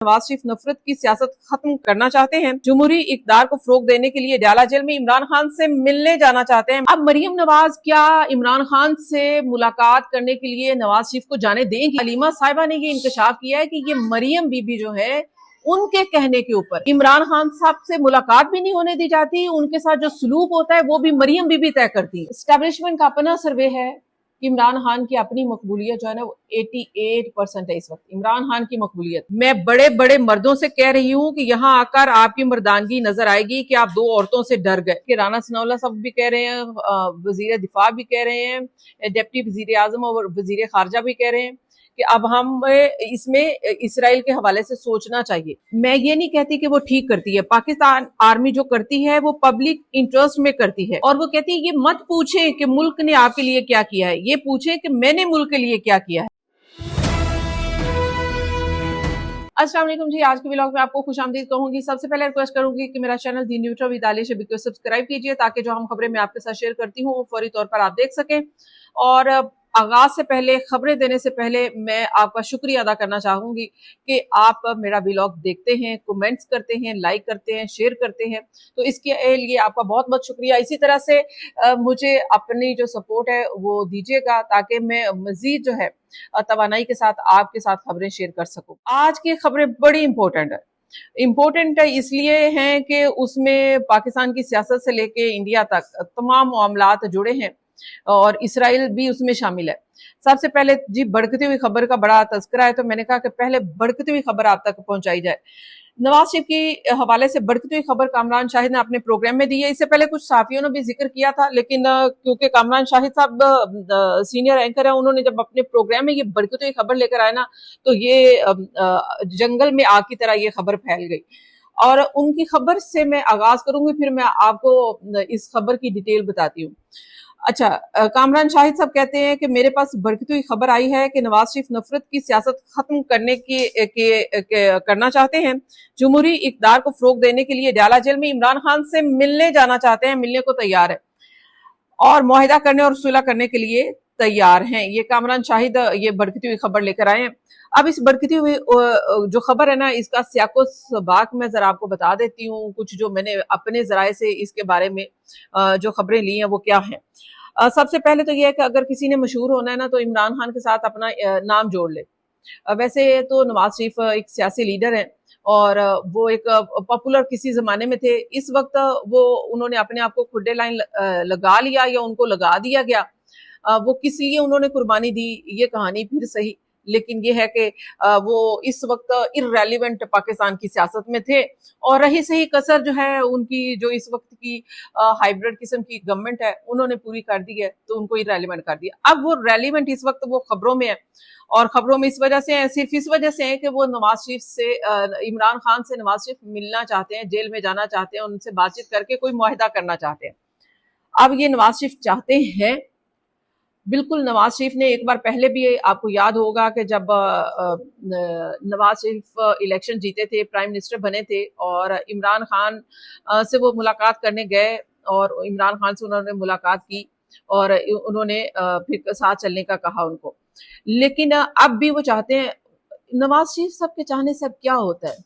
नवाज शरीफ नफरत की सियासत खत्म करना चाहते हैं। जमहूरी इक़्तिदार को फरोग देने के लिए डाला जेल में इमरान खान से मिलने जाना चाहते हैं। अब मरियम नवाज क्या इमरान खान से मुलाकात करने के लिए नवाज शरीफ को जाने देंगी? हलीमा साहिबा ने ये इंकशाफ किया है कि ये मरियम बीबी जो है उनके कहने के ऊपर इमरान खान साहब से मुलाकात भी नहीं होने दी जाती, उनके साथ जो सलूक होता है वो भी मरियम बीबी तय करती है। एस्टेब्लिशमेंट का अपना सर्वे है कि इमरान खान की अपनी मकबूलियत जो है ना वो 88% है इस वक्त। इमरान खान की मकबूलियत, मैं बड़े बड़े मर्दों से कह रही हूँ कि यहाँ आकर आपकी मर्दानगी नजर आएगी कि आप 2 औरतों से डर गए। कि राना सनाउल्लाह साहब भी कह रहे हैं, वजीर दिफा भी कह रहे हैं, डिप्टी वजीर आजम और वजीर खारजा भी कह रहे हैं कि अब हम इसमें इसराइल के हवाले से सोचना चाहिए। मैं ये नहीं कहती कि वो ठीक करती है, पाकिस्तान आर्मी जो करती है वो पब्लिक इंटरेस्ट में करती है, और वो कहती है ये मत पूछें कि मुल्क ने आपके लिए क्या किया है, ये पूछें कि मैंने मुल्क के लिए क्या किया है। अस्सलाम वालेकुम जी, आज के व्लॉग में आपको खुशामदीद कहूंगी। सबसे पहले रिक्वेस्ट करूंगी कि मेरा channel the neutral with Aliya Shabi को सब्सक्राइब कीजिए ताकि जो हम खबरें मैं आपके साथ शेयर करती हूँ वो फौरी तौर पर आप देख सकें। और आगाज से पहले, खबरें देने से पहले मैं आपका शुक्रिया अदा करना चाहूंगी कि आप मेरा व्लॉग देखते हैं, कमेंट्स करते हैं, लाइक करते हैं, शेयर करते हैं, तो इसके लिए आपका बहुत बहुत शुक्रिया। इसी तरह से मुझे अपनी जो सपोर्ट है वो दीजिएगा ताकि मैं मजीद जो है तवानाई के साथ आपके साथ खबरें शेयर कर सकूं। आज की खबरें बड़ी इंपॉर्टेंट है। इम्पोर्टेंट इसलिए हैं कि उसमें पाकिस्तान की सियासत से लेके इंडिया तक तमाम मामलात जुड़े हैं और इसराइल भी उसमें शामिल है। सबसे पहले जी बढ़ती हुई खबर का बड़ा तस्करा है, तो मैंने कहा कि पहले बढ़ती हुई खबर आप तक पहुंचाई जाए। नवाज शरीफ की हवाले से बढ़ती हुई खबर कामरान शाहिद ने अपने प्रोग्राम में दी है। इससे पहले कुछ साफियों ने भी जिक्र किया था, लेकिन क्योंकि कामरान शाहिद साहब सीनियर एंकर है, उन्होंने जब अपने प्रोग्राम में ये बढ़ती हुई खबर लेकर आए ना, तो ये जंगल में आग की तरह ये खबर फैल गई। और उनकी खबर से मैं आगाज करूंगी, फिर मैं आपको इस खबर की डिटेल बताती हूँ। अच्छा, कामरान शाहिद साहब कहते हैं कि मेरे पास बढ़ती हुई खबर आई है कि नवाज शरीफ नफरत की सियासत खत्म करने करना चाहते हैं। जमहूरी इक़्तिदार को फरोग देने के लिए डाला जेल में इमरान खान से मिलने जाना चाहते हैं, मिलने को तैयार है और मुआहिदा करने और सुलह करने के लिए तैयार हैं। ये कामरान शाहिद ये बढ़ती हुई खबर लेकर आए हैं। अब इस बढ़ती हुई जो खबर है ना, इसका सियाको सबाक मैं जरा आपको बता देती हूँ। कुछ जो मैंने अपने जराए से इसके बारे में जो खबरें ली हैं वो क्या हैं। सबसे पहले तो ये है कि अगर किसी ने मशहूर होना है ना, तो इमरान खान के साथ अपना नाम जोड़ ले। वैसे तो नवाज शरीफ एक सियासी लीडर हैं और वो एक पॉपुलर किसी जमाने में थे। इस वक्त वो उन्होंने अपने आप को खुड्डे लाइन लगा लिया या उनको लगा दिया गया। वो किस लिए उन्होंने कुर्बानी दी ये कहानी फिर सही, लेकिन ये है कि वो इस वक्त इररेलेवेंट पाकिस्तान की सियासत में थे और रही सही कसर जो है उनकी, जो इस वक्त की हाइब्रिड किस्म की गवर्नमेंट है, उन्होंने पूरी कर दी है, तो उनको इररेलेवेंट कर दिया। अब वो रेलिवेंट इस वक्त वो खबरों में है, और खबरों में इस वजह से है, सिर्फ इस वजह से है कि वो नवाज शरीफ से, इमरान खान से नवाज शरीफ मिलना चाहते हैं, जेल में जाना चाहते हैं, उनसे बातचीत करके कोई मुआहिदा करना चाहते हैं। अब ये नवाज शरीफ चाहते हैं, बिल्कुल। नवाज शरीफ ने एक बार पहले भी, आपको याद होगा कि जब नवाज शरीफ इलेक्शन जीते थे, प्राइम मिनिस्टर बने थे और इमरान खान से वो मुलाकात करने गए और इमरान खान से उन्होंने मुलाकात की और उन्होंने फिर साथ चलने का कहा उनको। लेकिन अब भी वो चाहते हैं, नवाज शरीफ साहब के चाहने से अब क्या होता है?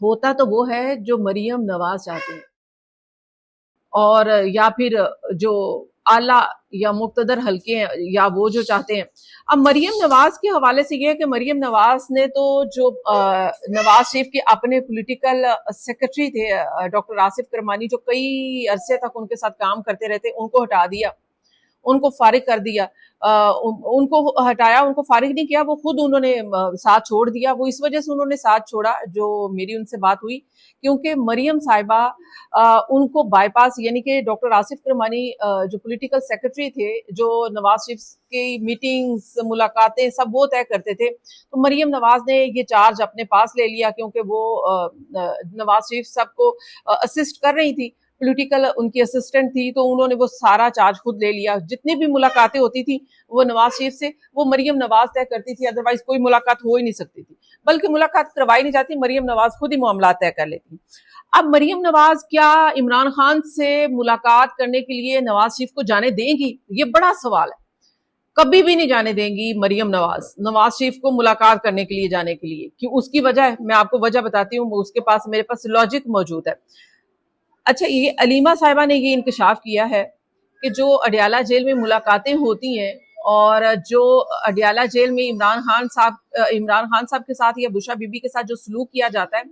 होता तो वो है जो मरियम नवाज चाहते हैं, और या फिर जो आला या मुक्तदर हल्के हैं या वो जो चाहते हैं। अब मरियम नवाज के हवाले से ये है कि मरियम नवाज ने तो जो नवाज शरीफ के अपने पॉलिटिकल सेक्रेटरी थे डॉक्टर आसिफ करमानी, जो कई अरसे तक उनके साथ काम करते रहते, उनको हटा दिया, उनको फारिग कर दिया। उनको हटाया, उनको फारिग नहीं किया, वो खुद उन्होंने साथ छोड़ दिया। वो इस वजह से उन्होंने साथ छोड़ा, जो मेरी उनसे बात हुई, क्योंकि मरियम साहिबा उनको बाईपास, यानी कि डॉक्टर आसिफ करमानी जो पॉलिटिकल सेक्रेटरी थे, जो नवाज शरीफ की मीटिंग्स, मुलाकातें सब वो तय करते थे, तो मरियम नवाज ने ये चार्ज अपने पास ले लिया, क्योंकि वो नवाज शरीफ साहब को असिस्ट कर रही थी, पॉलिटिकल उनकी असिस्टेंट थी, तो उन्होंने वो सारा चार्ज खुद ले लिया। जितनी भी मुलाकातें होती थी वो नवाज शरीफ से, वो मरियम नवाज तय करती थी, अदरवाइज कोई मुलाकात हो ही नहीं सकती थी, बल्कि मुलाकात करवाई नहीं जाती, मरियम नवाज खुद ही मामला तय कर लेती। अब मरियम नवाज क्या इमरान खान से मुलाकात करने के लिए नवाज शरीफ को जाने देंगी? ये बड़ा सवाल है। कभी भी नहीं जाने देंगी मरियम नवाज शरीफ को मुलाकात करने के लिए जाने के लिए। कि उसकी वजह मैं आपको वजह बताती हूँ, उसके पास मेरे पास लॉजिक मौजूद है। अच्छा, ये अलीमा साहिबा ने ये इंकशाफ किया है कि जो अडियाला जेल में मुलाकातें होती हैं और जो अडियाला जेल में इमरान खान साहब के साथ या बुशरा बीबी के साथ जो सलूक किया जाता है,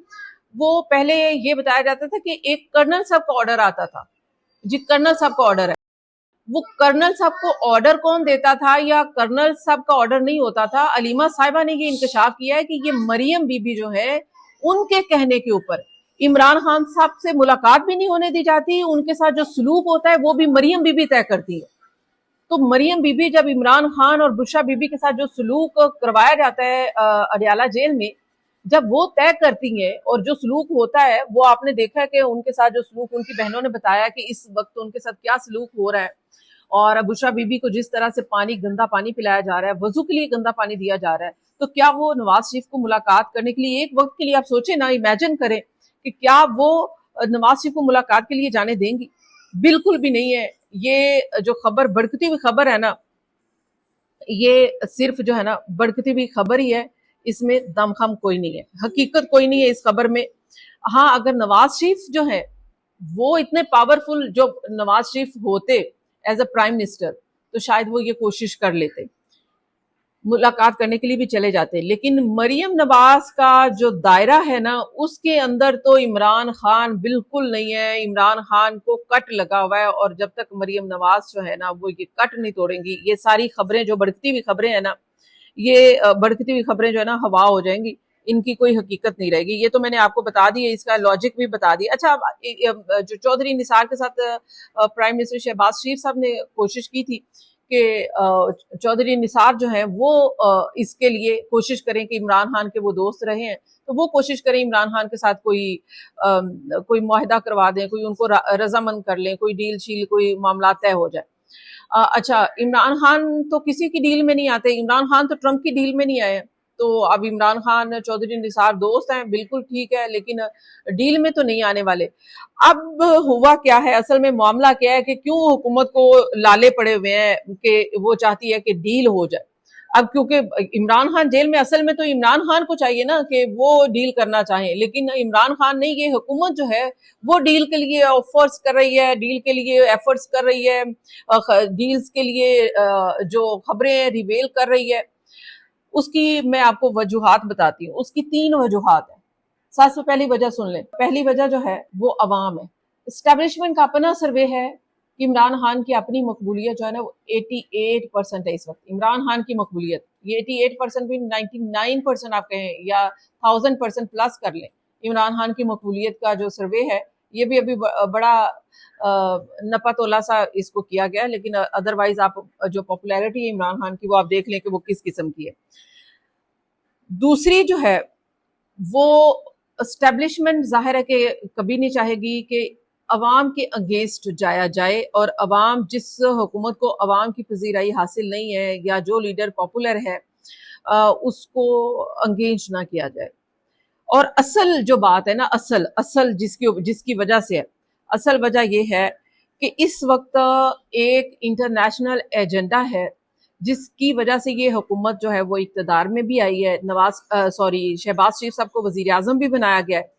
वो पहले ये बताया जाता था कि एक कर्नल साहब का ऑर्डर आता था। जी, कर्नल साहब का ऑर्डर है। वो कर्नल साहब को ऑर्डर कौन देता था या कर्नल साहब का ऑर्डर नहीं होता था। अलीमा साहिबा ने ये इंकशाफ किया है कि ये मरियम बीबी जो है, उनके कहने के ऊपर इमरान खान साहब से मुलाकात भी नहीं होने दी जाती, उनके साथ जो सलूक होता है वो भी मरियम बीबी तय करती है। तो मरियम बीबी जब इमरान खान और बुशरा बीबी के साथ जो सलूक करवाया जाता है अडियाला जेल में, जब वो तय करती है और जो सलूक होता है वो आपने देखा है कि उनके साथ जो सलूक, उनकी बहनों ने बताया कि इस वक्त उनके साथ क्या सलूक हो रहा है। और बुशरा बीबी को जिस तरह से गंदा पानी पिलाया जा रहा है, वजू के लिए गंदा पानी दिया जा रहा है, तो क्या वो नवाज शरीफ को मुलाकात करने के लिए एक वक्त के लिए, आप सोचे ना, इमेजिन करें कि क्या वो नवाज शरीफ को मुलाकात के लिए जाने देंगी? बिल्कुल भी नहीं है। ये जो खबर, भड़कती हुई खबर है ना, ये सिर्फ जो है ना भड़कती हुई खबर ही है, इसमें दमखम कोई नहीं है, हकीकत कोई नहीं है इस खबर में। हाँ, अगर नवाज शरीफ जो है वो इतने पावरफुल, जो नवाज शरीफ होते एज अ प्राइम मिनिस्टर, तो शायद वो ये कोशिश कर लेते, मुलाकात करने के लिए भी चले जाते। लेकिन मरियम नवाज का जो दायरा है ना, उसके अंदर तो इमरान खान बिल्कुल नहीं है। इमरान खान को कट लगा हुआ है, और जब तक मरियम नवाज जो है ना वो ये कट नहीं तोड़ेंगी, ये सारी खबरें, जो बढ़ती हुई खबरें हैं ना, ये बढ़ती हुई खबरें जो है ना हवा हो जाएंगी, इनकी कोई हकीकत नहीं रहेगी। ये तो मैंने आपको बता दी है, इसका लॉजिक भी बता दिया। अच्छा, जो चौधरी निसार के साथ प्राइम मिनिस्टर शहबाज शरीफ साहब ने कोशिश की थी कि चौधरी निसार जो है वो इसके लिए कोशिश करें कि इमरान खान के वो दोस्त रहे हैं, तो वो कोशिश करें इमरान खान के साथ कोई मुआहिदा करवा दें, कोई उनको रजामंद कर लें, कोई डील शील, कोई मामला तय हो जाए। अच्छा, इमरान खान तो किसी की डील में नहीं आते, इमरान खान तो ट्रंप की डील में नहीं आए। तो अब इमरान खान चौधरी निसार दोस्त हैं, बिल्कुल ठीक है, लेकिन डील में तो नहीं आने वाले। अब हुआ क्या है, असल में मामला क्या है कि क्यों हुकूमत को लाले पड़े हुए हैं कि वो चाहती है कि डील हो जाए। अब क्योंकि इमरान खान जेल में, असल में तो इमरान खान को चाहिए ना कि वो डील करना चाहे, लेकिन इमरान खान नहीं, ये हुकूमत जो है वो डील के लिए ऑफर्स कर रही है, डील के लिए एफर्ट्स कर रही है, डील्स के लिए जो खबरें रिवेल कर रही है। उसकी मैं आपको वजूहात बताती हूँ। उसकी 3 वजूहात है। सबसे पहली वजह सुन लें। पहली वजह जो है वो अवाम है। एस्टेब्लिशमेंट का अपना सर्वे है कि इमरान खान की अपनी मकबूलियत जो है ना वो 88% है इस वक्त। इमरान खान की मकबूलियत, ये 88% भी 99% आप कहें या 1000% प्लस कर लें, इमरान खान की मकबूलियत का जो सर्वे है, ये भी अभी बड़ा नपा तोला सा इसको किया गया, लेकिन अदरवाइज आप जो पॉपुलैरिटी है इमरान खान की, वो आप देख लें कि वो किस किस्म की है। दूसरी जो है वो एस्टेब्लिशमेंट जाहिर है कि कभी नहीं चाहेगी कि अवाम के अगेंस्ट जाया जाए, और अवाम, जिस हुकूमत को अवाम की पजीराई हासिल नहीं है या जो लीडर पॉपुलर है उसको अंगेज ना किया जाए। और असल जो बात है ना, असल जिसकी वजह से है, असल वजह यह है कि इस वक्त एक इंटरनेशनल एजेंडा है जिसकी वजह से ये हुकूमत जो है वो इक़्तिदार में भी आई है। शहबाज शरीफ साहब को वज़ीर आज़म भी बनाया गया है,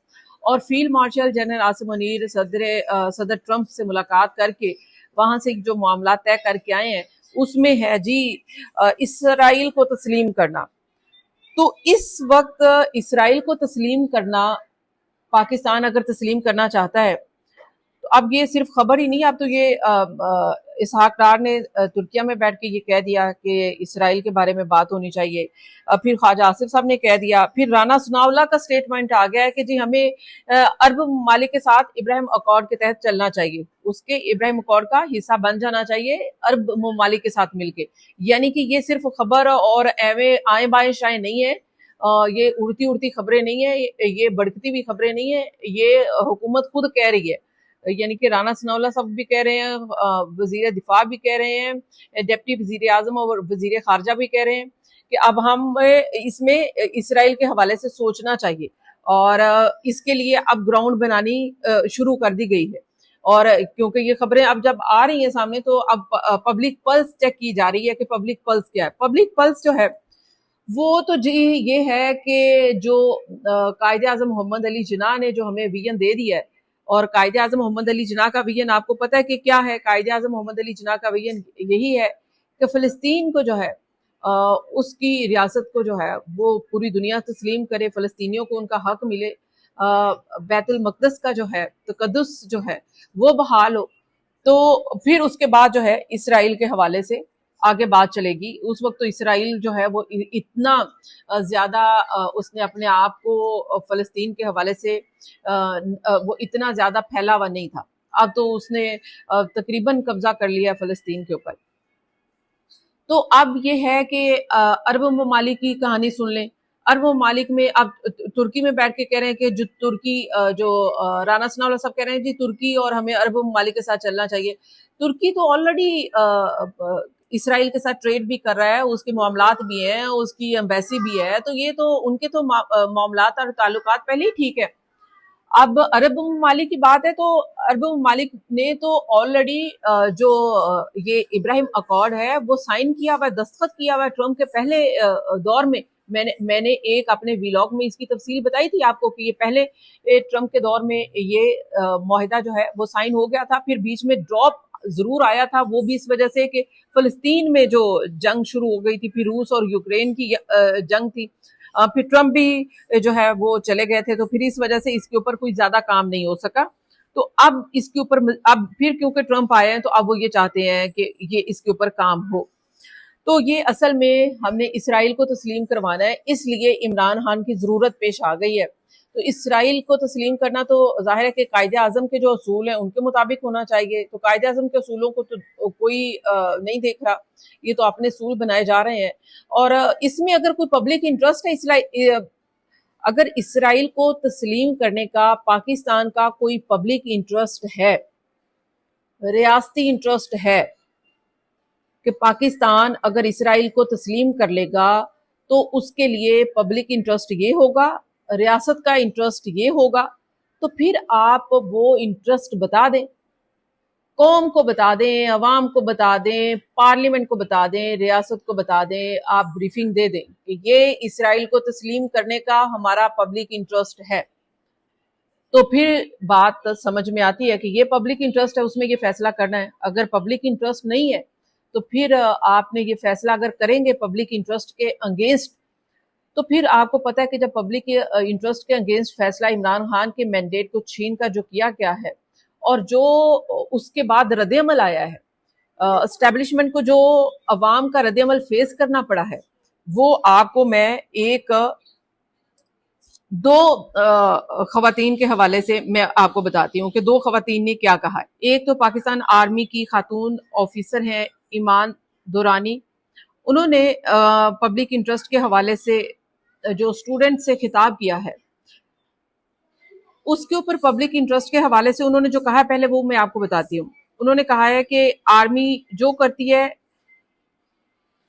और field marshal general Asim Munir सदर ट्रंप से मुलाकात करके वहां से जो मामला तय करके आए हैं, उसमें है जी इसराइल को तस्लीम करना। तो इस वक्त इसराइल को तस्लीम करना, पाकिस्तान अगर तस्लीम करना चाहता है, तो अब ये सिर्फ खबर ही नहीं, अब तो ये इसहाक डार ने तुर्किया में बैठ के ये कह दिया कि इसराइल के बारे में बात होनी चाहिए। फिर ख्वाजा आसिफ साहब ने कह दिया, फिर राना सनाउल्लाह का स्टेटमेंट आ गया है कि जी हमें अरब ममालिक के साथ इब्राहिम अकॉर्ड के तहत चलना चाहिए, उसके इब्राहिम अकॉर्ड का हिस्सा बन जाना चाहिए अरब ममालिक के साथ मिलके। यानी कि ये सिर्फ खबर और एवे आए बाएं शाएं नहीं है, ये उड़ती उड़ती खबरें नहीं है, ये बढ़ती हुई खबरें नहीं है, ये हुकूमत खुद कह रही है। यानी कि राना सनाउल्लाह साहब भी कह रहे हैं, वजीर दिफा भी कह रहे हैं, डिप्टी वजीर आजम और वजीर खारजा भी कह रहे हैं कि अब हम इसमें इसराइल के हवाले से सोचना चाहिए, और इसके लिए अब ग्राउंड बनानी शुरू कर दी गई है। اور क्योंकि ये खबरें अब जब आ रही हैं सामने तो अब पब्लिक पल्स चेक की जा रही है कि पब्लिक पल्स क्या है। पब्लिक पल्स जो है वो तो जी ये है कि जो कायदे आजम मोहम्मद अली जिन्ना ने जो हमें विजन दे दिया है, और कायदे आजम मोहम्मद अली जिन्ना का विजन आपको पता है कि क्या है। कायदे आजम मोहम्मद अली जिन्ना का विजन यही है कि फ़लस्तीन को जो है उसकी रियासत को जो है वो पूरी दुनिया तस्लीम करे, फ़लस्तीनियों को उनका हक मिले, बैतुल मक़दस का जो है तक़द्दुस जो है वो बहाल हो। तो फिर उसके बाद जो है इसराइल के हवाले से आगे बात चलेगी। उस वक्त तो इसराइल जो है वो इतना ज़्यादा उसने अपने आप को फ़लस्तीन के हवाले से वो इतना ज़्यादा फैला हुआ नहीं था। अब तो उसने तकरीबन कब्जा कर लिया है फ़लस्तीन के ऊपर। तो अब ये है कि अरब ममालिक की कहानी सुन लें। अरब ममालिक में अब तुर्की में बैठ के कह रहे हैं कि जो तुर्की राना सनाउल्लाह साहब कह रहे हैं जी तुर्की और हमें अरब ममालिक के साथ चलना चाहिए। तुर्की तो ऑलरेडी इसराइल के साथ ट्रेड भी कर रहा है, उसके मामलात भी हैं, उसकी एम्बेसी भी है, तो ये तो उनके तो मामलात और ताल्लुकात पहले ही ठीक है। अब अरब ममालिक की बात है तो अरब ममालिक ने तो ऑलरेडी जो ये इब्राहिम अकॉर्ड है वो साइन किया हुआ है, दस्तखत किया हुआ है ट्रम्प के पहले दौर में। मैंने एक अपने व्लॉग में इसकी तफसील बताई थी आपको कि ये पहले ट्रम्प के दौर में ये मुआहिदा जो है वो साइन हो गया था, फिर बीच में ड्रॉप जरूर आया था, वो भी इस वजह से कि फलस्तीन में जो जंग शुरू हो गई थी, फिर रूस और यूक्रेन की जंग थी, फिर ट्रम्प भी जो है वो चले गए थे, तो फिर इस वजह से इसके ऊपर कोई ज्यादा काम नहीं हो सका। तो अब इसके ऊपर अब फिर क्योंकि ट्रम्प आए हैं तो अब वो ये चाहते हैं कि ये इसके ऊपर काम हो। तो ये असल में हमने इसराइल को तस्लीम करवाना है, इसलिए इमरान खान की जरूरत पेश आ गई है। तो इसराइल को तस्लीम करना तो जाहिर है कि कायदे आजम के जो असूल हैं उनके मुताबिक होना चाहिए। तो कायदे आजम के असूलों को तो कोई नहीं देख रहा, ये तो अपने असूल बनाए जा रहे हैं। और इसमें अगर कोई पब्लिक इंटरेस्ट है अगर इसराइल को तस्लीम करने का पाकिस्तान का कोई पब्लिक इंटरेस्ट है, रियासती इंटरेस्ट है कि पाकिस्तान अगर इसराइल को तस्लीम कर लेगा तो उसके लिए पब्लिक इंटरेस्ट ये होगा, रियासत का इंटरेस्ट ये होगा, तो फिर आप वो इंटरेस्ट बता दें, कौम को बता दें, अवाम को बता दें, पार्लियामेंट को बता दें, रियासत को बता दें, आप ब्रीफिंग दे दें कि ये इसराइल को तस्लीम करने का हमारा पब्लिक इंटरेस्ट है। तो फिर बात समझ में आती है कि ये पब्लिक इंटरेस्ट है, उसमें ये फैसला करना है। अगर पब्लिक इंटरेस्ट नहीं है तो फिर आपने ये फैसला अगर करेंगे पब्लिक इंटरेस्ट के अगेंस्ट, तो फिर आपको पता है कि जब पब्लिक इंटरेस्ट के अगेंस्ट फैसला इमरान खान के मैंडेट को छीन कर जो किया गया है और जो उसके बाद रद्द-ए-अमल आया है, एस्टेब्लिशमेंट को जो अवाम का रद्द-ए-अमल फेस करना पड़ा है, वो आपको मैं दो खवातीन के हवाले से मैं आपको बताती हूँ कि दो खवातीन ने क्या कहा है। एक तो पाकिस्तान आर्मी की खातून ऑफिसर हैं ईमान दुरानी, उन्होंने पब्लिक इंटरेस्ट के हवाले से जो स्टूडेंट से खिताब किया है उसके ऊपर पब्लिक इंटरेस्ट के हवाले से उन्होंने जो कहा है पहले वो मैं आपको बताती हूँ। उन्होंने कहा है कि आर्मी जो करती है,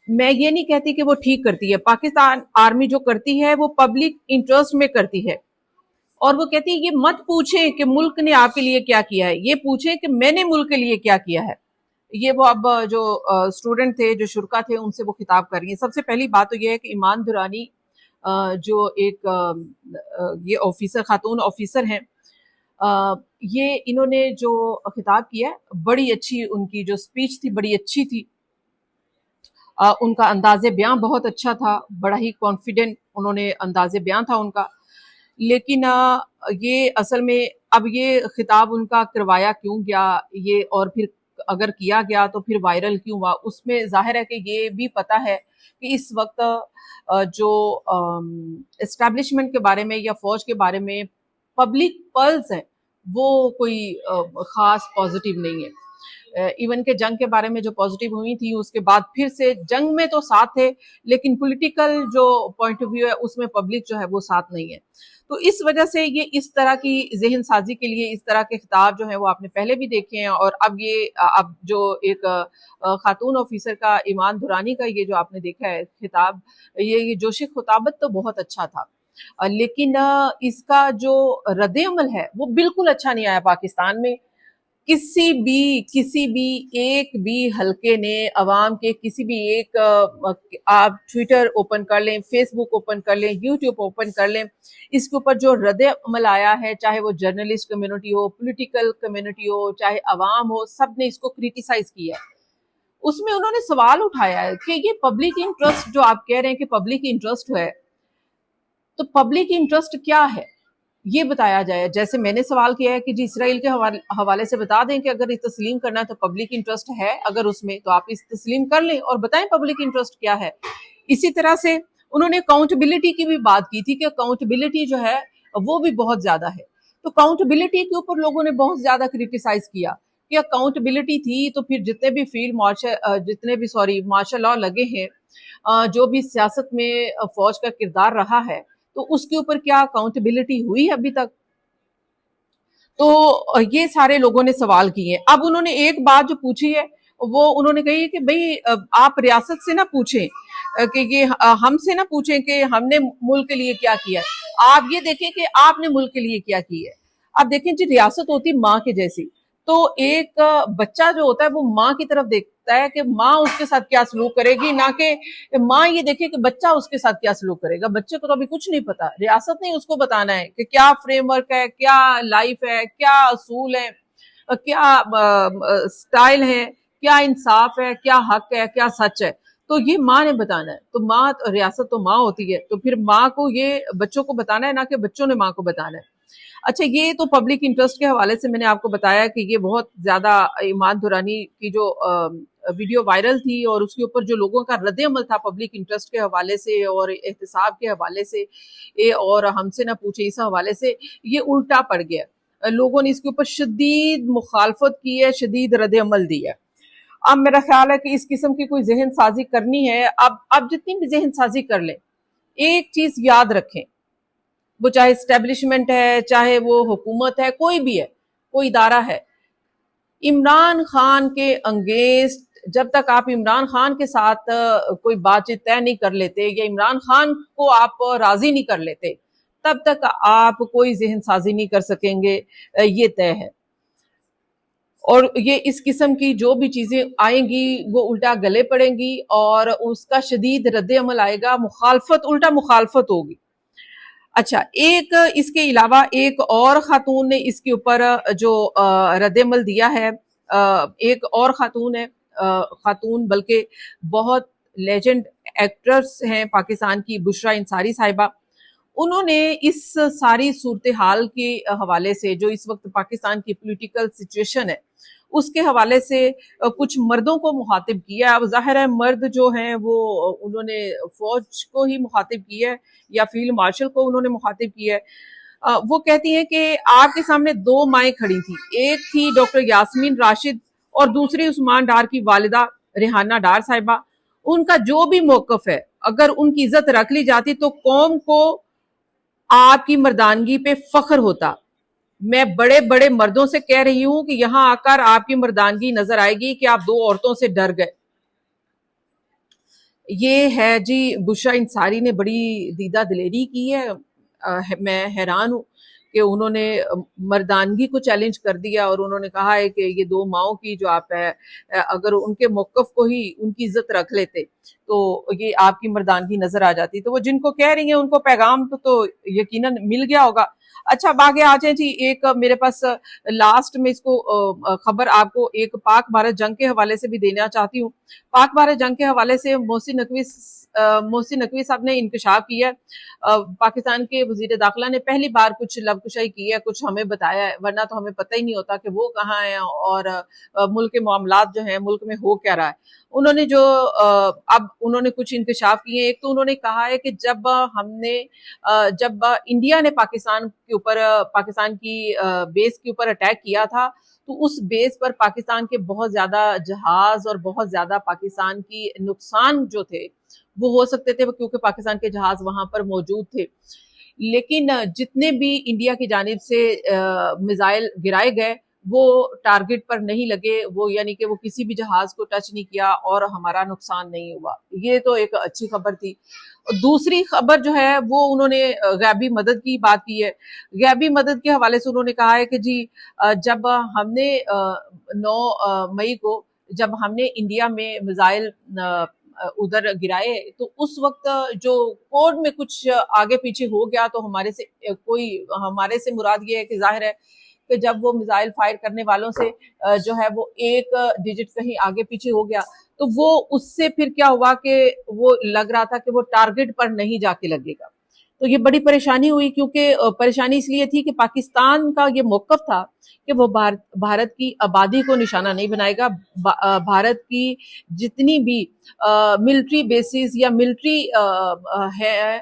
मैं ये नहीं कहती कि वो ठीक करती है, पाकिस्तान आर्मी जो करती है वो पब्लिक इंटरेस्ट में करती है। और वो कहती है ये मत पूछें कि मुल्क ने आपके लिए क्या किया है, ये पूछें कि मैंने मुल्क के लिए क्या किया है। ये वो अब जो स्टूडेंट थे, जो शुरका थे, उनसे वो खिताब कर रही है। सबसे पहली बात तो ये है कि ईमान दुरानी जो एक ये ऑफिसर, खातून ऑफिसर हैं, ये इन्होंने जो खिताब किया बड़ी अच्छी, उनकी जो स्पीच थी बड़ी अच्छी थी, उनका अंदाज़े बयां बहुत अच्छा था, बड़ा ही कॉन्फिडेंट उन्होंने अंदाज़े बयां था उनका। लेकिन ये असल में अब ये खिताब उनका करवाया क्यों गया ये, और फिर अगर किया गया तो फिर वायरल क्यों हुआ, उसमें जाहिर है कि ये भी पता है कि इस वक्त जो एस्टैब्लिशमेंट के बारे में या फौज के बारे में पब्लिक पल्स हैं वो कोई ख़ास पॉजिटिव नहीं है। इवन के जंग के बारे में जो पॉजिटिव हुई थी उसके बाद फिर से जंग में तो साथ थे, लेकिन पॉलिटिकल जो पॉइंट ऑफ व्यू है उसमें पब्लिक जो है वो साथ नहीं है। तो इस वजह से ये इस तरह की जहन साजी के लिए इस तरह के खिताब जो है वो आपने पहले भी देखे हैं, और अब जो एक खातून ऑफिसर का, ईमान दुरानी का ये जो आपने देखा है खिताब, ये जोश खुताबत तो बहुत अच्छा था, लेकिन इसका जो रद्द-ए-अमल है वो बिल्कुल अच्छा नहीं आया पाकिस्तान में। किसी भी एक भी हलके ने अवाम के किसी भी एक आप ट्विटर ओपन कर लें, फेसबुक ओपन कर लें, यूट्यूब ओपन कर लें, इसके ऊपर जो रद्द अमल आया है, चाहे वो जर्नलिस्ट कम्युनिटी हो, पॉलिटिकल कम्युनिटी हो, चाहे अवाम हो, सब ने इसको क्रिटिसाइज किया है। उसमें उन्होंने सवाल उठाया है कि ये पब्लिक इंटरेस्ट जो आप कह रहे हैं कि पब्लिक इंटरेस्ट है, तो पब्लिक इंटरेस्ट क्या है ये बताया जाए। जैसे मैंने सवाल किया है कि जी इसराइल के हवाले से बता दें कि अगर ये तस्लीम करना है तो पब्लिक इंटरेस्ट है अगर उसमें, तो आप इस तस्लीम कर लें और बताएं पब्लिक इंटरेस्ट क्या है। इसी तरह से उन्होंने अकाउंटेबिलिटी की भी बात की थी कि अकाउंटेबिलिटी जो है वो भी बहुत ज्यादा है। तो अकाउंटेबिलिटी के ऊपर लोगों ने बहुत ज्यादा क्रिटिसाइज किया कि अकाउंटेबिलिटी थी तो फिर जितने भी मार्शल लॉ लगे हैं, जो भी सियासत में फौज का किरदार रहा है, तो उसके ऊपर क्या अकाउंटेबिलिटी हुई अभी तक? तो ये सारे लोगों ने सवाल किए। अब उन्होंने एक बात जो पूछी है वो उन्होंने कही है कि भाई आप रियासत से ना पूछें कि ये हमसे ना पूछें कि हमने मुल्क के लिए क्या किया है, आप ये देखें कि आपने मुल्क के लिए क्या किया है। अब देखें जी, रियासत होती माँ के जैसी, तो एक बच्चा जो होता है वो माँ की तरफ देखता है कि माँ उसके साथ क्या सलूक करेगी, ना कि माँ ये देखे कि बच्चा उसके साथ क्या सलूक करेगा। बच्चे को तो अभी कुछ नहीं पता, रियासत ने उसको बताना है कि क्या फ्रेमवर्क है, क्या लाइफ है, क्या असूल है, क्या स्टाइल है, क्या इंसाफ है, क्या हक है, क्या सच है, तो ये माँ ने बताना है। तो माँ, रियासत तो माँ होती है, तो फिर माँ को ये बच्चों को बताना है, ना कि बच्चों ने माँ को बताना है। अच्छा, ये तो पब्लिक इंटरेस्ट के हवाले से मैंने आपको बताया कि ये बहुत ज्यादा इमाद दुरानी की जो वीडियो वायरल थी और उसके ऊपर जो लोगों का रद्द अमल था पब्लिक इंटरेस्ट के हवाले से और एहतसाब के हवाले से और हमसे ना पूछे इस हवाले से, ये उल्टा पड़ गया। लोगों ने इसके ऊपर शदीद मुखालफत की है, शदीद रद्द अमल दिया है। अब मेरा ख्याल है कि इस किस्म की कोई जहन साजी करनी है, अब जितनी भी जहन साजी कर ले, एक चीज याद रखें, वो चाहे स्टैब्लिशमेंट है, चाहे वो हुकूमत है, कोई भी है, कोई इदारा है, इमरान खान के अंगेंस्ट जब तक आप इमरान खान के साथ कोई बातचीत तय नहीं कर लेते या इमरान खान को आप राजी नहीं कर लेते, तब तक आप कोई जहन साजी नहीं कर सकेंगे, ये तय है। और ये इस किस्म की जो भी चीजें आएंगी वो उल्टा गले पड़ेंगी और उसका शदीद रद्द अमल आएगा, मुखालफत, उल्टा मुखालफत होगी। अच्छा, एक इसके अलावा एक और खातून ने इसके ऊपर जो रद्द-ए-अमल दिया है, एक और खातून है, खातून बल्कि बहुत लेजेंड एक्ट्रेस हैं पाकिस्तान की, बुशरा इंसारी साहिबा। उन्होंने इस सारी सूरत हाल के हवाले से, जो इस वक्त पाकिस्तान की पॉलिटिकल सिचुएशन है उसके हवाले से कुछ मर्दों को मुखातिब किया। अब जाहिर है मर्द जो हैं वो उन्होंने फौज को ही मुखातिब किया है या फील्ड मार्शल को उन्होंने मुखातिब किया है। वो कहती हैं कि आपके सामने दो माएँ खड़ी थी, एक थी डॉक्टर यास्मीन राशिद और दूसरी उस्मान डार की वालिदा रेहाना डार साहिबा। उनका जो भी मौकफ है, अगर उनकी इज्जत रख ली जाती तो कौम को आपकी मर्दानगी पे फख्र होता। मैं बड़े बड़े मर्दों से कह रही हूं कि यहां आकर आपकी मर्दानगी नजर आएगी कि आप दो औरतों से डर गए। ये है जी, बुशरा इंसारी ने बड़ी दीदा दिलेरी की है। मैं हैरान हूं कि उन्होंने मर्दानगी को चैलेंज कर दिया और उन्होंने कहा है कि ये दो माओं की जो आप है, अगर उनके मौकफ को ही उनकी इज्जत रख लेते तो ये आपकी मर्दानगी नजर आ जाती। तो वो जिनको कह रही हैं उनको पैगाम तो यकीनन मिल गया होगा। अच्छा, अब आगे आ जाए जी, एक मेरे पास लास्ट में इसको खबर आपको एक पाक भारत जंग के हवाले से भी देना चाहती हूँ। पाक भारत जंग के हवाले से मोहसिन नकवी साहब ने इंकशाफ किया। पाकिस्तान के वजीर दाखिला ने पहली बार कुछ लबकुशाई की है, कुछ हमें बताया है, वरना तो हमें पता ही नहीं होता कि वो कहाँ है और मुल्क के मामलात जो हैं मुल्क में हो क्या रहा है। उन्होंने जो अब उन्होंने कुछ इंकशाफ किए। एक तो उन्होंने कहा है कि जब इंडिया ने पाकिस्तान की बेस के ऊपर अटैक किया था तो उस बेस पर पाकिस्तान के बहुत ज्यादा जहाज और बहुत ज्यादा पाकिस्तान की नुकसान जो थे वो हो सकते थे क्योंकि पाकिस्तान के जहाज वहां पर मौजूद थे। लेकिन जितने भी इंडिया की जानिब से मिसाइल गिराए गए وہ ٹارگٹ پر نہیں لگے، وہ یعنی کہ وہ کسی بھی جہاز کو ٹچ نہیں کیا اور ہمارا نقصان نہیں ہوا. یہ تو ایک اچھی خبر تھی. دوسری خبر جو ہے وہ انہوں نے غیبی مدد کی بات کی ہے. غیبی مدد کے حوالے سے انہوں نے کہا ہے کہ جی جب ہم نے 9 مئی کو جب ہم نے انڈیا میں میزائل ادھر گرائے تو اس وقت جو کوڈ میں کچھ آگے پیچھے ہو گیا تو ہمارے سے مراد یہ ہے کہ ظاہر ہے کہ جب وہ میزائل فائر کرنے والوں سے جو ہے وہ ایک ڈیجٹ کہیں آگے پیچھے ہو گیا تو وہ اس سے پھر کیا ہوا کہ وہ لگ رہا تھا کہ وہ ٹارگٹ پر نہیں جا کے لگے گا. تو یہ بڑی پریشانی ہوئی کیونکہ پریشانی اس لیے تھی کہ پاکستان کا یہ موقف تھا کہ وہ بھارت کی آبادی کو نشانہ نہیں بنائے گا. بھارت کی جتنی بھی ملٹری بیسز یا ملٹری ہے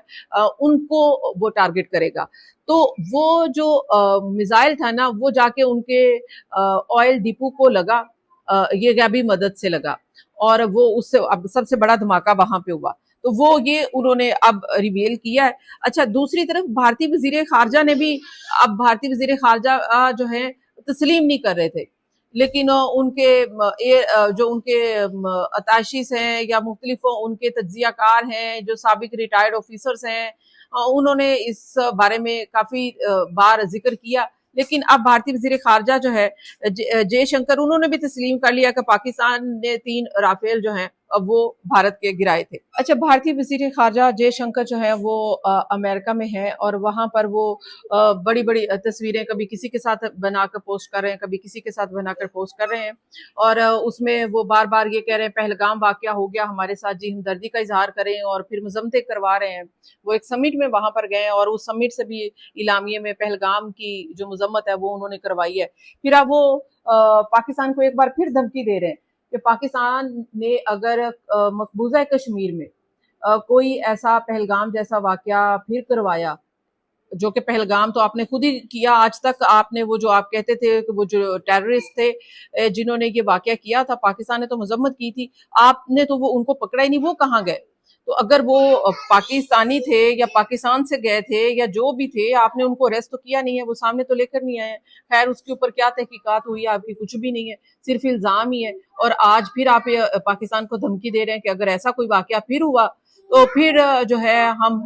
ان کو وہ ٹارگٹ کرے گا. تو وہ جو میزائل تھا نا وہ جا کے ان کے آئل ڈپو کو لگا، یہ غیبی مدد سے لگا اور وہ اس سے اب سب سے بڑا دھماکہ وہاں پہ ہوا. تو وہ یہ انہوں نے اب ریویل کیا ہے. اچھا دوسری طرف بھارتی وزیر خارجہ نے بھی اب بھارتی وزیر خارجہ جو ہے تسلیم نہیں کر رہے تھے، لیکن ان کے جو ان کے اتاشیز ہیں یا مختلف ان کے تجزیہ کار ہیں جو سابق ریٹائرڈ آفیسرز ہیں انہوں نے اس بارے میں کافی بار ذکر کیا. لیکن اب بھارتی وزیر خارجہ جو ہے جے شنکر انہوں نے بھی تسلیم کر لیا کہ پاکستان نے 3 رافیل جو ہیں وہ بھارت کے گرائے تھے. اچھا بھارتی وزیر خارجہ جے شنکر جو ہے وہ امریکہ میں ہے اور وہاں پر وہ بڑی بڑی تصویریں کبھی کسی کے ساتھ بنا کر پوسٹ کر رہے ہیں، کبھی کسی کے ساتھ بنا کر پوسٹ کر رہے ہیں اور اس میں وہ بار بار یہ کہہ رہے ہیں پہلگام واقعہ ہو گیا ہمارے ساتھ جی ہمدردی کا اظہار کریں اور پھر مذمتیں کروا رہے ہیں. وہ ایک سمٹ میں وہاں پر گئے اور اس سمٹ سے بھی اعلامیے میں پہلگام کی جو مذمت ہے وہ انہوں نے کروائی ہے. پھر اب وہ پاکستان کو ایک بار پھر دھمکی دے رہے ہیں کہ پاکستان نے اگر مقبوضہ کشمیر میں کوئی ایسا پہلگام جیسا واقعہ پھر کروایا، جو کہ پہلگام تو آپ نے خود ہی کیا، آج تک آپ نے وہ جو آپ کہتے تھے کہ وہ جو ٹیررسٹ تھے جنہوں نے یہ واقعہ کیا تھا پاکستان نے تو مذمت کی تھی، آپ نے تو وہ ان کو پکڑا ہی نہیں، وہ کہاں گئے؟ تو اگر وہ پاکستانی تھے یا پاکستان سے گئے تھے یا جو بھی تھے آپ نے ان کو ریسٹ تو کیا نہیں ہے، وہ سامنے تو لے کر نہیں آئے. خیر اس کے اوپر کیا تحقیقات ہوئی آپ کی کچھ بھی نہیں ہے، صرف الزام ہی ہے. اور آج پھر آپ پاکستان کو دھمکی دے رہے ہیں کہ اگر ایسا کوئی واقعہ پھر ہوا تو پھر جو ہے ہم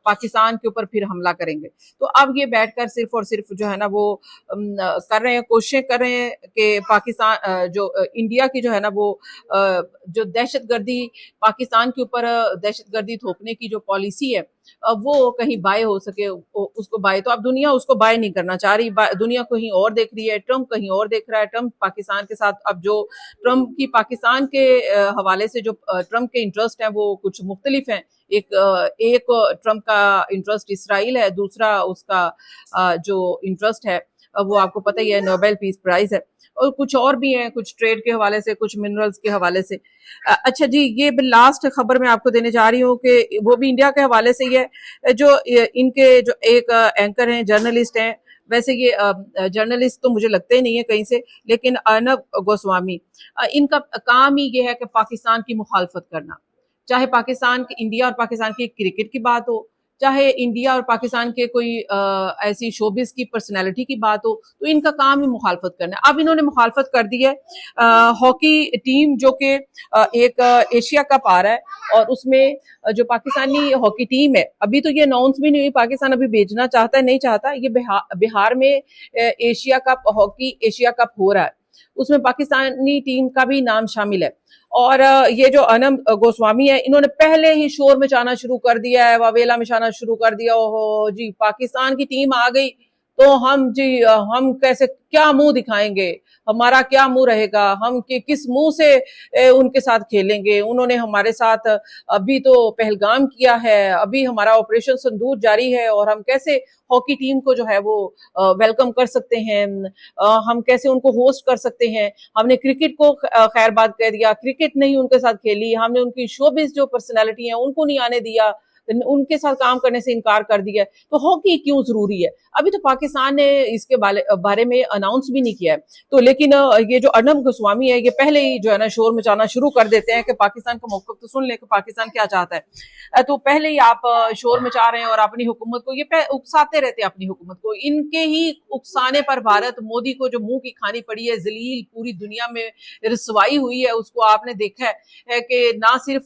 پاکستان کے اوپر پھر حملہ کریں گے. تو اب یہ بیٹھ کر صرف اور صرف جو ہے نا وہ کر رہے ہیں، کوششیں کر رہے ہیں کہ پاکستان جو انڈیا کی جو ہے نا وہ جو دہشت گردی پاکستان کے اوپر دہشت گردی تھوپنے کی جو پالیسی ہے وہ کہیں بائے ہو سکے اس کو بائے. تو اب دنیا اس کو بائے نہیں کرنا چاہ رہی، دنیا کہیں اور دیکھ رہی ہے، ٹرمپ کہیں اور دیکھ رہا ہے. ٹرمپ پاکستان کے ساتھ اب جو ٹرمپ کی پاکستان کے حوالے سے جو ٹرمپ کے انٹرسٹ ہیں وہ کچھ مختلف ہیں. ایک ٹرمپ کا انٹرسٹ اسرائیل ہے، دوسرا اس کا جو انٹرسٹ ہے وہ آپ کو پتہ ہی ہے نوبل پیس پرائز ہے، اور کچھ اور بھی ہیں، کچھ ٹریڈ کے حوالے سے، کچھ منرلز کے حوالے سے. اچھا جی یہ لاسٹ خبر میں آپ کو دینے جا رہی ہوں کہ وہ بھی انڈیا کے حوالے سے ہی ہے. جو ان کے جو ایک اینکر ہیں، جرنلسٹ ہیں، ویسے یہ جرنلسٹ تو مجھے لگتے ہی نہیں ہے کہیں سے، لیکن ارنب گوسوامی ان کا کام ہی یہ ہے کہ پاکستان کی مخالفت کرنا، چاہے پاکستان انڈیا اور پاکستان کی کرکٹ کی بات ہو، چاہے انڈیا اور پاکستان کے کوئی ایسی شوبز کی پرسنالٹی کی بات ہو، تو ان کا کام ہی مخالفت کرنا ہے. اب انہوں نے مخالفت کر دی ہے ہاکی ٹیم جو کہ ایک ایشیا کپ آ رہا ہے اور اس میں جو پاکستانی ہاکی ٹیم ہے ابھی تو یہ اناؤنس بھی نہیں ہوئی پاکستان ابھی بھیجنا چاہتا ہے نہیں چاہتا. یہ بہار میں Asia cup hockey Asia cup ہو رہا ہے، اس میں پاکستانی ٹیم کا بھی نام شامل ہے. اور یہ جو ارنب گوسوامی ہے انہوں نے پہلے ہی شور مچانا شروع کر دیا ہے، واویلا مچانا شروع کر دیا. اوہو جی پاکستان کی ٹیم آ گئی تو ہم کیسے کیا منہ دکھائیں گے، ہمارا کیا منہ رہے گا، ہم کس منہ سے ان کے ساتھ کھیلیں گے. انہوں نے ہمارے ساتھ ابھی تو پہلگام کیا ہے، ابھی ہمارا آپریشن سندور جاری ہے، اور ہم کیسے ہاکی ٹیم کو جو ہے وہ ویلکم کر سکتے ہیں، ہم کیسے ان کو ہوسٹ کر سکتے ہیں. ہم نے کرکٹ کو خیر بات کہہ دیا، کرکٹ نہیں ان کے ساتھ کھیلی، ہم نے ان کی شوبز جو پرسنالٹی ہیں ان کو نہیں آنے دیا उनके साथ काम करने से इनकार कर दिया है, तो हॉकी क्यों जरूरी है? अभी तो पाकिस्तान ने इसके बारे में अनाउंस भी नहीं किया है। तो लेकिन ये जो अर्नब गोस्वामी है, ये पहले ही जो है ना शोर मचाना शुरू कर देते हैं कि पाकिस्तान का मौक़िफ़ तो सुन ले कि पाकिस्तान क्या चाहता है। तो पहले ही आप शोर मचा रहे हैं और अपनी हुकूमत को ये उकसाते रहते हैं, अपनी हुकूमत को। इनके ही उकसाने पर भारत मोदी को जो मुंह की खानी पड़ी है, जलील पूरी दुनिया में रसवाई हुई है, उसको आपने देखा है कि ना सिर्फ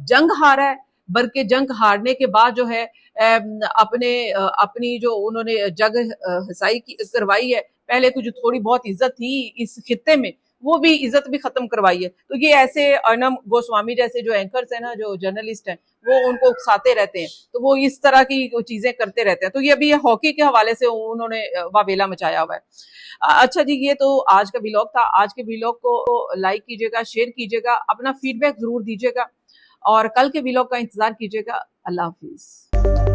जंग हारा है, बल्कि जंग हारने के बाद जो है अपनी जो उन्होंने जगह हसाई करवाई है, पहले तो जो थोड़ी बहुत इज्जत थी इस खित्ते में, वो भी इज्जत भी खत्म करवाई है। तो ये ऐसे अर्नब गोस्वामी जैसे जो एंकर्स हैं ना, जो जर्नलिस्ट हैं, वो उनको उकसाते रहते हैं, तो वो इस तरह की चीजें करते रहते हैं। तो ये अभी हॉकी के हवाले से उन्होंने वावेला मचाया हुआ है। अच्छा जी, ये तो आज का व्लॉग था। आज के व्लॉग को लाइक कीजिएगा, शेयर कीजिएगा, अपना फीडबैक जरूर दीजिएगा और कल के व्लॉग का इंतजार कीजिएगा। अल्लाह हाफिज।